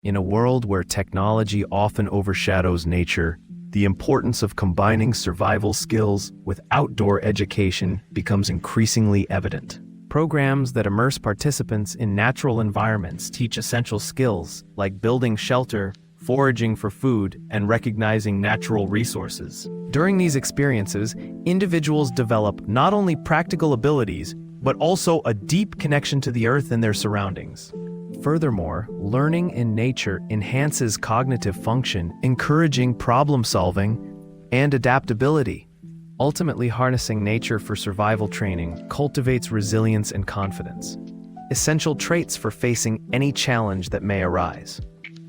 In a world where technology often overshadows nature, the importance of combining survival skills with outdoor education becomes increasingly evident. Programs that immerse participants in natural environments teach essential skills like building shelter, foraging for food, and recognizing natural resources. During these experiences, individuals develop not only practical abilities, but also a deep connection to the earth and their surroundings. Furthermore, learning in nature enhances cognitive function, encouraging problem-solving and adaptability. Ultimately, harnessing nature for survival training cultivates resilience and confidence, essential traits for facing any challenge that may arise.